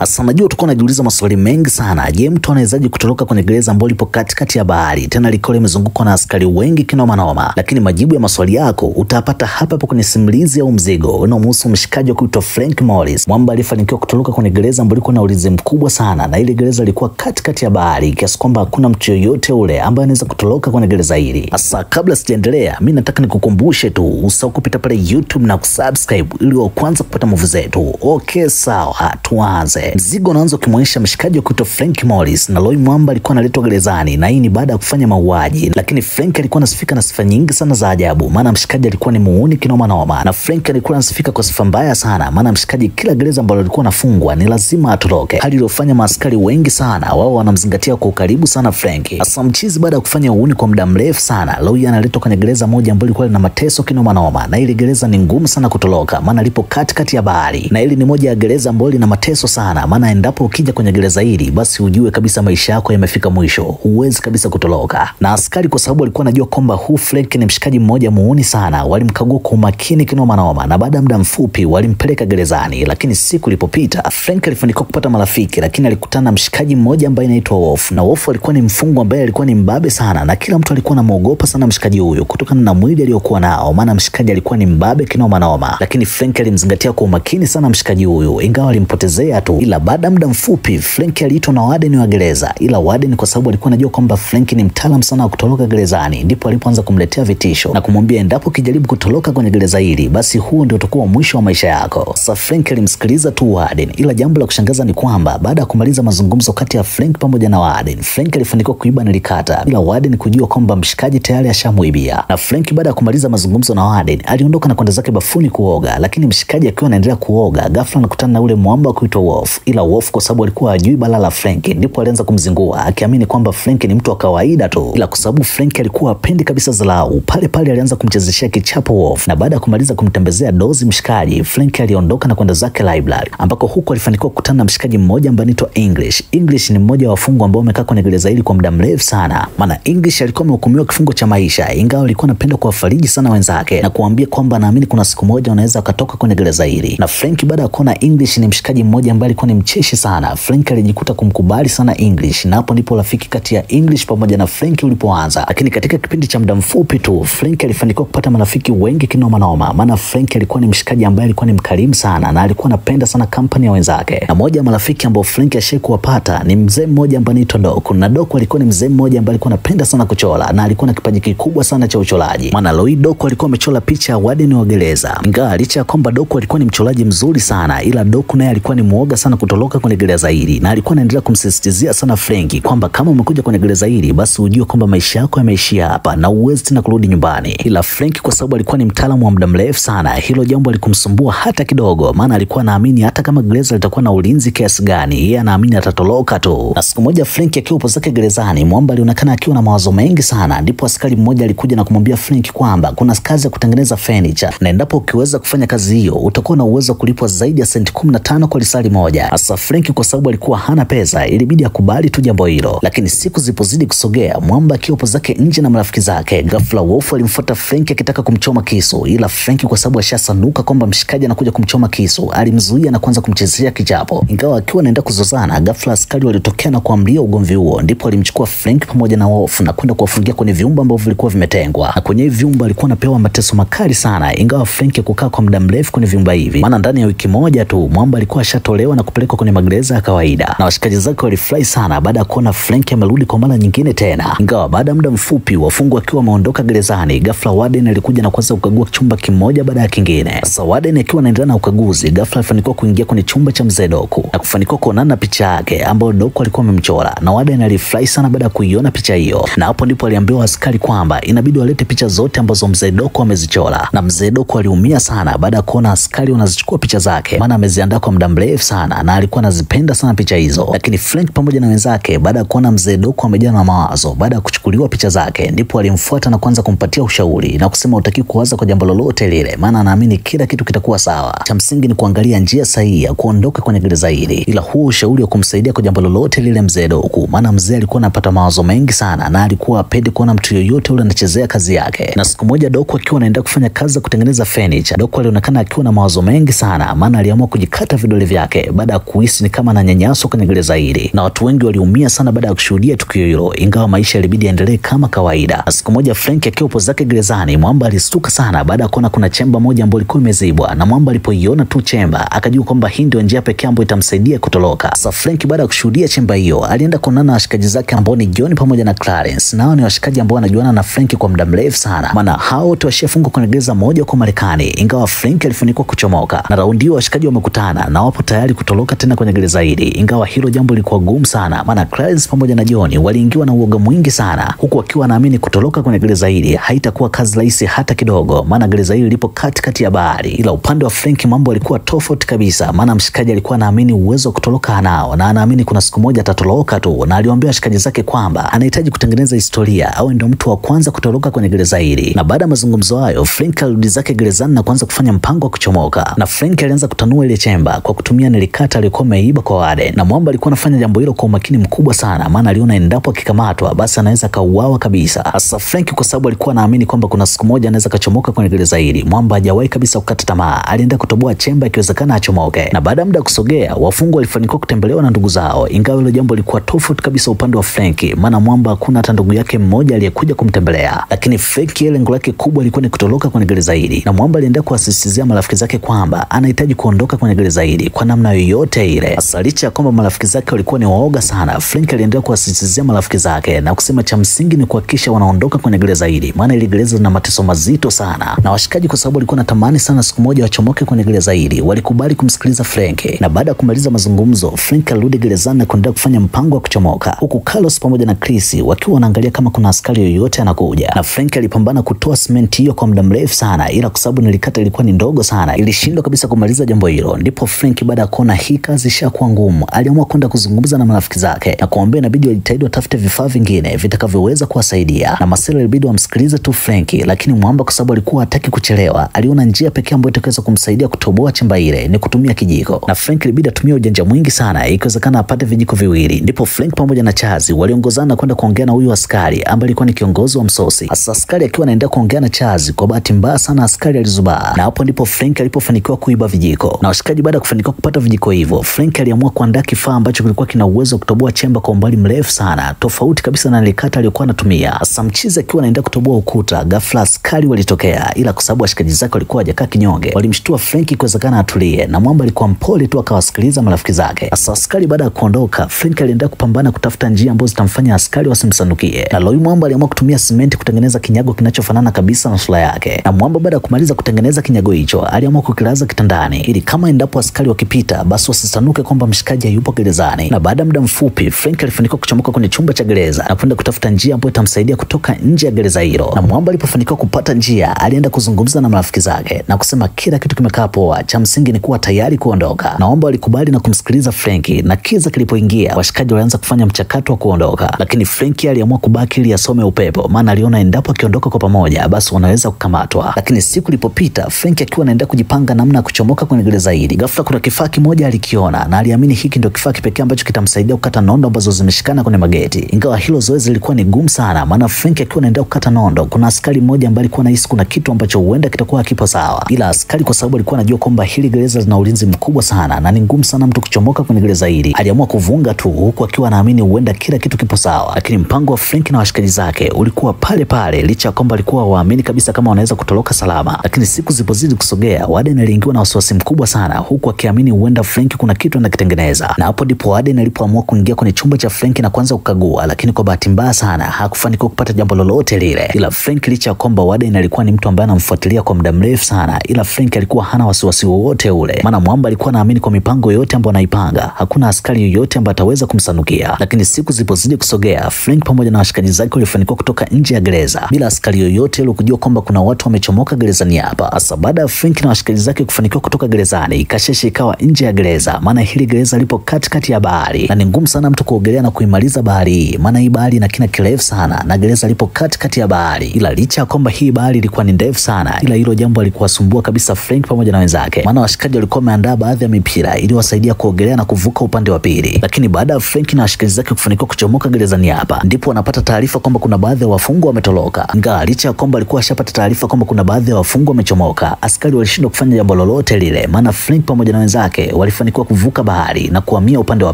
Sasa najua utakuwa unajiuliza maswali mengi sana. Je, mtu anawezaje kutoroka kwenye gereza ambalo lipo katikati ya bahari, tena liko limezungukwa na askari wengi kinoma noma? Lakini majibu ya maswali yako utapata hapa hapo kwenye simulizi au mzigo unaomhusu mshikaji wa kuitwa Frank Morris, mwamba alifanikiwa kutoroka kwenye gereza ambalo liko na ulinzi mkubwa sana, na ile gereza lilikuwa katikati ya bahari kiasi kwamba hakuna mtu yoyote ule ambaye anaweza kutoroka kwenye gereza hili. Sasa kabla sijaendelea, mimi nataka nikukumbushe tu usahau kupita pale YouTube na kusubscribe ili wa kwanza kupata movie zetu. Okay, sawa, tuanze. Mzigo unaanza ukimwonyesha mshikaji wa kuitwa Frank Morris na Roy mwamba alikuwa analetwa gerezani, na hii ni baada ya kufanya mauaji. Lakini Frank alikuwa anasifika na sifa nyingi sana za ajabu, maana mshikaji alikuwa ni muuni kinoma noma, na Frank alikuwa anasifika kwa sifa mbaya sana, maana mshikaji kila gereza ambalo alikuwa anafungwa ni lazima atoroke, hali iliyofanya maaskari wengi sana wao wanamzingatia kwa ukaribu sana Frank. Hasa mchizi baada ya kufanya uuni kwa muda mrefu sana, Roy analetwa kwenye gereza moja ambalo lilikuwa lina mateso kinoma noma, na ile gereza ni ngumu sana kutoroka maana lipo katikati ya bahari, na ile ni moja ya gereza ambalo lina mateso sana, maana endapo ukija kwenye gereza hili basi ujue kabisa maisha yako yamefika mwisho, huwezi kabisa kutoroka. Na askari kwa sababu walikuwa wanajua kwamba huu Frank ni mshikaji mmoja muuni sana, walimkagua kwa umakini kinoma noma, na baada ya muda mfupi walimpeleka gerezani. Lakini siku ilipopita, Frank alifanikiwa kupata marafiki, lakini alikutana na mshikaji mmoja ambaye anaitwa Wolf, na Wolf alikuwa ni mfungwa ambaye alikuwa ni mbabe sana, na kila mtu alikuwa anamuogopa sana mshikaji huyo kutokana na mwili aliyokuwa nao, maana mshikaji alikuwa ni mbabe kinoma noma. Lakini Frank alimzingatia kwa umakini sana mshikaji huyo, ingawa alimpotezea tu. Ila baada ya muda mfupi Frank aliitwa na warden wa gereza, ila warden kwa sababu alikuwa anajua kwamba Frank ni mtaalamu sana wa kutoroka gerezani, ndipo alipoanza kumletea vitisho na kumwambia endapo kijaribu kutoroka kwenye gereza hili basi huo ndio utakuwa mwisho wa maisha yako. Sasa Frank alimsikiliza tu warden, ila jambo la kushangaza ni kwamba baada ya kumaliza mazungumzo kati ya Frank pamoja na warden, Frank alifanikiwa kuiba nilikata bila warden kujua kwamba mshikaji tayari ashamuibia. Na Frank baada ya kumaliza mazungumzo na warden aliondoka na kwenda zake bafuni kuoga, lakini mshikaji akiwa anaendelea kuoga ghafla anakutana na ule mwamba kuitwa Wolf, ila Wolf kwa sababu alikuwa hajui balaa la Frank ndipo alianza kumzingua akiamini kwamba Frank ni mtu wa kawaida tu, ila kwa sababu Frank alikuwa hapendi kabisa dharau, pale pale alianza kumchezeshea kichapo Wolf. Na baada ya kumaliza kumtembezea dozi mshikaji, Frank aliondoka na kwenda zake library, ambako huko alifanikiwa kukutana na mshikaji mmoja ambaye anaitwa English. English ni mmoja wa wafungwa ambao wamekaa kwenye gereza hili kwa muda mrefu sana, maana English alikuwa amehukumiwa kifungo cha maisha, ingawa alikuwa anapenda kuwafariji sana wenzake na kuambia kwamba anaamini kuna siku moja wanaweza katoka kwenye gereza hili. Na Frank baada ya kuona English ni mshikaji mmoja ambaye alikuwa ni mcheshi sana, Frank alijikuta kumkubali sana English, na hapo ndipo rafiki kati ya English pamoja na Frank ulipoanza. Lakini katika kipindi cha muda mfupi tu Frank alifanikiwa kupata marafiki wengi kinoma noma, maana Frank alikuwa ni mshikaji ambaye alikuwa ni mkarimu sana na alikuwa anapenda sana kampani ya wenzake. Na moja ya marafiki ambao Frank ashaikuwapata ni mzee mmoja ambaye anaitwa Doc, na Doc alikuwa ni mzee mmoja ambaye alikuwa anapenda sana kuchora na alikuwa na kipaji kikubwa sana cha uchoraji, maana Roy Doc alikuwa amechora picha ya warden wa gereza. Ingawa licha ya kwamba Doc alikuwa ni mchoraji mzuri sana, ila Doc naye alikuwa ni muoga sana kutoroka kwenye gereza hili, na alikuwa anaendelea kumsisitizia sana Frank kwamba kama umekuja kwenye gereza hili basi ujue kwamba maisha yako yameishia hapa na uwezi tena kurudi nyumbani. Ila Frank kwa sababu alikuwa ni mtaalamu wa muda mrefu sana, hilo jambo alikumsumbua hata kidogo, maana alikuwa anaamini hata kama gereza litakuwa na ulinzi kiasi gani, yeye anaamini atatoroka tu. Na siku moja Frank akiwa upo zake gerezani, mwamba alionekana akiwa na mawazo mengi sana, ndipo askari mmoja alikuja na kumwambia Frank kwamba kuna kazi ya kutengeneza furniture, na endapo ukiweza kufanya kazi hiyo utakuwa na uwezo kulipwa zaidi ya senti 15 kwa lisali moja. Hasa Frank kwa sababu alikuwa hana pesa ilibidi akubali tu jambo hilo. Lakini siku zilipozidi kusogea, mwamba akiwa upo zake nje na marafiki zake, ghafla Wolf alimfuata Frank akitaka kumchoma kisu, ila Frank kwa sababu ashasanuka kwamba mshikaji anakuja kumchoma kisu alimzuia na kuanza kumchezea kichapo. Ingawa akiwa anaenda kuzozana, ghafla askari walitokea na kuamlia ugomvi huo, ndipo alimchukua Frank pamoja na Wolf na kwenda kuwafungia kwenye vyumba ambavyo vilikuwa vimetengwa, na kwenye hivi vyumba alikuwa anapewa mateso makali sana. Ingawa Frank kukaa kwa muda mrefu kwenye vyumba hivi, maana ndani ya wiki moja tu mwamba alikuwa ashatolewa na kupelekwa kwenye magereza ya kawaida, na washikaji zake walifurahi sana baada ya kuona Frank amerudi kwa mara nyingine tena. Ingawa baada ya muda mfupi wafungwa akiwa wameondoka gerezani, ghafla warden alikuja na kuanza kukagua chumba kimoja baada ya kingine. Sasa warden akiwa anaendelea na ukaguzi, ghafla alifanikiwa kuingia kwenye chumba cha mzee Doku na kufanikiwa kuonana na picha yake ambayo Doku alikuwa amemchora, na warden alifurahi sana baada ya kuiona picha hiyo, na hapo ndipo aliambiwa askari kwamba inabidi walete picha zote ambazo mzee Doku amezichora. Na mzee Doku aliumia sana baada ya kuona askari wanazichukua picha zake, maana ameziandaa kwa muda mrefu sana na alikuwa anazipenda sana picha hizo. Lakini Frank pamoja na wenzake baada ya kuona mzee Doku amejaa na mawazo baada ya kuchukuliwa picha zake, ndipo alimfuata na kuanza kumpatia ushauri na kusema utaki kuwaza kwa jambo lolote lile, maana anaamini kila kitu kitakuwa sawa. Cha msingi ni kuangalia njia sahihi ya kuondoka kwenye gereza hili. Ila huo ushauri wa kumsaidia kwa jambo lolote lile mzee Doku, maana mzee alikuwa anapata mawazo mengi sana na alikuwa hapendi kuona mtu yoyote ule anachezea kazi yake. Na siku moja Doku akiwa anaenda kufanya kazi za kutengeneza furniture, Doku alionekana akiwa na mawazo mengi sana, maana aliamua kujikata vidole vyake baada baada ya kuhisi ni kama ananyanyaswa kwenye gereza hili, na watu wengi waliumia sana baada ya kushuhudia tukio hilo, ingawa maisha ilibidi yaendelee kama kawaida. Siku moja Frank akiwa upo zake gerezani, Mwamba alistuka sana baada ya kuona kuna chemba moja ambayo ilikuwa imezibwa, na Mwamba alipoiona tu chemba akajua kwamba hii ndio njia pekee ambayo itamsaidia kutoroka. Sasa Frank baada ya kushuhudia chemba hiyo alienda kuonana na washikaji zake ambao ni John pamoja na Clarence. Nao ni washikaji ambao wanajuana na Frank kwa muda mrefu sana, maana hao wote washafungwa kwenye gereza moja kwa Marekani, ingawa Frank alifanikiwa kuchomoka. Na raundi hiyo washikaji wamekutana na wapo tayari kutoroka tena kwenye gereza hili, ingawa hilo jambo lilikuwa gumu sana, maana Clarence pamoja na John waliingiwa na uoga mwingi sana, huku wakiwa wanaamini kutoroka kwenye gereza hili haitakuwa kazi rahisi hata kidogo, maana gereza hili lipo katikati ya bahari. Ila upande wa Frank mambo alikuwa tofauti kabisa, maana mshikaji alikuwa anaamini uwezo wa kutoroka anao, na anaamini kuna siku moja atatoroka tu, na aliwaambia washikaji zake kwamba anahitaji kutengeneza historia au ndio mtu wa kwanza kutoroka kwenye gereza hili. Na baada ya mazungumzo hayo Frank alirudi zake gerezani na kuanza kufanya mpango wa kuchomoka, na Frank alianza kutanua ile chemba kwa kutumia nilikata aliyokuwa ameiba kwa Warden. Na Mwamba alikuwa anafanya jambo hilo kwa umakini mkubwa sana, maana aliona endapo akikamatwa basi anaweza kauawa kabisa. Hasa Frank kwa sababu alikuwa anaamini kwamba kuna siku moja anaweza kachomoka kwenye gereza hili, Mwamba hajawahi kabisa kukata tamaa. Alienda kutoboa chemba ikiwezekana achomoke, na baada ya muda kusogea wafungwa walifanikiwa kutembelewa na ndugu zao, ingawa hilo jambo lilikuwa tofauti kabisa upande wa Frank, maana Mwamba hakuna hata ndugu yake mmoja aliyekuja kumtembelea. Lakini Frank lengo lake kubwa lilikuwa ni kutoroka kwenye gereza hili, na Mwamba alienda kuasisitizia marafiki zake kwamba anahitaji kuondoka kwenye gereza hili kwa namna yoyote ile. Hasa licha ya kwamba marafiki zake walikuwa ni waoga sana, Frank aliendelea kuasisitizia marafiki zake na kusema cha msingi ni kuhakikisha wanaondoka kwenye gereza hili, maana ile gereza lina mateso mazito sana. Na washikaji kwa sababu walikuwa natamani sana siku moja wachomoke kwenye gereza hili, walikubali kumsikiliza Frank. Na baada ya kumaliza mazungumzo, Frank alirudi gerezani na kuendelea kufanya mpango wa kuchomoka, huku Carlos pamoja na Chris wakiwa wanaangalia kama kuna askari yoyote anakuja. Na Frank alipambana kutoa cement hiyo kwa muda mrefu sana, ila kwa sababu nilikata ilikuwa ni ndogo sana, ilishindwa kabisa kumaliza jambo hilo. Ndipo Frank baada ya kuona hii kazi ishakuwa ngumu, aliamua kwenda kuzungumza na marafiki zake na kuambia inabidi wajitahidi watafute vifaa vingine vitakavyoweza kuwasaidia. Na Marcelo ilibidi wamsikilize tu Frank, lakini Mwamba kwa sababu alikuwa hataki kuchelewa, aliona njia pekee ambayo itakayoweza kumsaidia kutoboa chemba ile ni kutumia kijiko. Na Frank ilibidi atumie ujanja mwingi sana, ikiwezekana apate vijiko viwili. Ndipo Frank pamoja na Chazi waliongozana kwenda kuongea na huyu askari ambaye alikuwa ni kiongozi wa msosi. Hasa askari akiwa anaenda kuongea na Chazi, kwa bahati mbaya sana askari alizubaa, na hapo ndipo Frank alipofanikiwa kuiba vijiko. Na washikaji baada ya kufanikiwa kupata vijiko hivyo, Frank aliamua kuandaa kifaa ambacho kilikuwa kina uwezo wa kutoboa chemba kwa umbali mrefu sana, tofauti kabisa na nilikata aliyokuwa anatumia. Hasa mchizi akiwa anaenda kutoboa ukuta, ghafla askari walitokea, ila kwa sababu washikaji zake walikuwa hajakaa kinyonge, walimshtua Frank ikiwezekana atulie, na Mwamba alikuwa mpole tu akawasikiliza marafiki zake. Hasa askari baada ya kuondoka, Frank aliendelea kupambana kutafuta njia ambazo zitamfanya askari wasimsanukie. Na Loi Mwamba aliamua kutumia simenti kutengeneza kinyago kinachofanana kabisa na sura yake. Na Mwamba baada ya kumaliza kutengeneza kinyago hicho, aliamua kukilaza kitandani ili kama endapo askari wakipita basi wasisanuke kwamba mshikaji hayupo gerezani. Na baada ya muda mfupi Frank alifanikiwa kuchomoka kwenye chumba cha gereza na kwenda kutafuta njia ambayo itamsaidia kutoka nje ya gereza hilo. Na Mwamba alipofanikiwa kupata njia, alienda kuzungumza na marafiki zake na kusema kila kitu kimekaa poa, cha msingi ni kuwa tayari kuondoka. Na Mwamba walikubali na kumsikiliza Frank, na kiza kilipoingia washikaji walianza kufanya mchakato wa kuondoka, lakini Frank aliamua kubaki ili asome upepo, maana aliona endapo akiondoka kwa pamoja basi wanaweza kukamatwa. Lakini siku ilipopita, Frank akiwa anaenda kujipanga namna ya kuchomoka kwenye gereza hili, ghafla kuna kifaa kimoja alikiona na aliamini hiki ndio kifaa pekee ambacho kitamsaidia kukata nondo ambazo zimeshikana kwenye mageti. Ingawa hilo zoezi lilikuwa ni gumu sana, maana Frank akiwa anaenda kukata nondo, kuna askari mmoja ambaye alikuwa anahisi kuna kitu ambacho huenda kitakuwa kipo sawa, ila askari kwa sababu alikuwa anajua kwamba hili gereza lina ulinzi mkubwa sana na ni ngumu sana mtu kuchomoka kwenye gereza hili, aliamua kuvunga tu, huku akiwa anaamini huenda kila kitu kipo sawa. Lakini mpango wa Frank na washikaji zake ulikuwa pale pale, licha ya kwamba alikuwa waamini kabisa kama wanaweza kutoroka salama. Lakini siku zilipozidi kusogea, Warden aliingiwa na wasiwasi mkubwa sana, huku akiamini huenda Frank kuna kitu anakitengeneza. Na hapo ndipo Warden alipoamua kuingia kwenye chumba cha Frank na kuanza kukagua, lakini kwa bahati mbaya sana hakufanikiwa kupata jambo lolote lile. Ila Frank, licha ya kwamba Warden alikuwa ni mtu ambaye anamfuatilia kwa muda mrefu sana, ila Frank alikuwa hana wasiwasi wowote ule, maana Mwamba alikuwa anaamini kwa mipango yote ambayo anaipanga hakuna askari yoyote ambaye ataweza kumsanukia. Lakini siku zilipozidi kusogea, Frank pamoja na washikaji zake walifanikiwa kutoka nje ya gereza bila askari yoyote ile kujua kwamba kuna watu wamechomoka gerezani hapa. Hasa baada ya Frank na washikaji zake kufanikiwa kutoka gerezani, kasheshe ikawa nje ya gereza, maana hili gereza lipo katikati ya bahari na ni ngumu sana mtu kuogelea na kuimaliza bahari hii, maana hii bahari ina kina kirefu sana na gereza lipo katikati ya bahari. Ila licha ya kwamba hii bahari ilikuwa ni ndefu sana, ila hilo jambo alikuwa sumbua kabisa Frank pamoja na wenzake, maana washikaji walikuwa wameandaa baadhi ya mipira ili wasaidia kuogelea na kuvuka upande wa pili. Lakini baada ya Frank na washikaji zake kufanikiwa kuchomoka gerezani hapa, ndipo wanapata taarifa kwamba kuna baadhi ya wafungwa wametoroka. Ingawa licha ya kwamba alikuwa ashapata taarifa kwamba kuna baadhi ya wafungwa wamechomoka, askari walishindwa kufanya jambo lolote lile, maana Frank pamoja na wenzake walifanikiwa walifanikiwa kuvuka bahari na kuhamia upande wa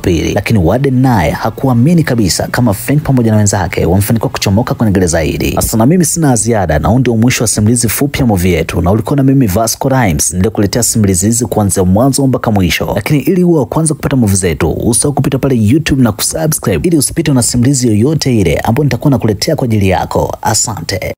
pili, lakini Warden naye hakuamini kabisa kama Frank pamoja na wenzake wamefanikiwa kuchomoka kwenye gereza hili. Sasa na mimi sina ziada, na ndio mwisho wa simulizi fupi ya movie yetu, na ulikuwa na mimi Vasco Rhymes nilikuletea simulizi hizi kuanzia mwanzo mpaka mwisho. Lakini ili uwe wa kwanza kupata movie zetu, usahau kupita pale YouTube na kusubscribe ili usipite na simulizi yoyote ile ambayo nitakuwa nakuletea kwa ajili yako. Asante.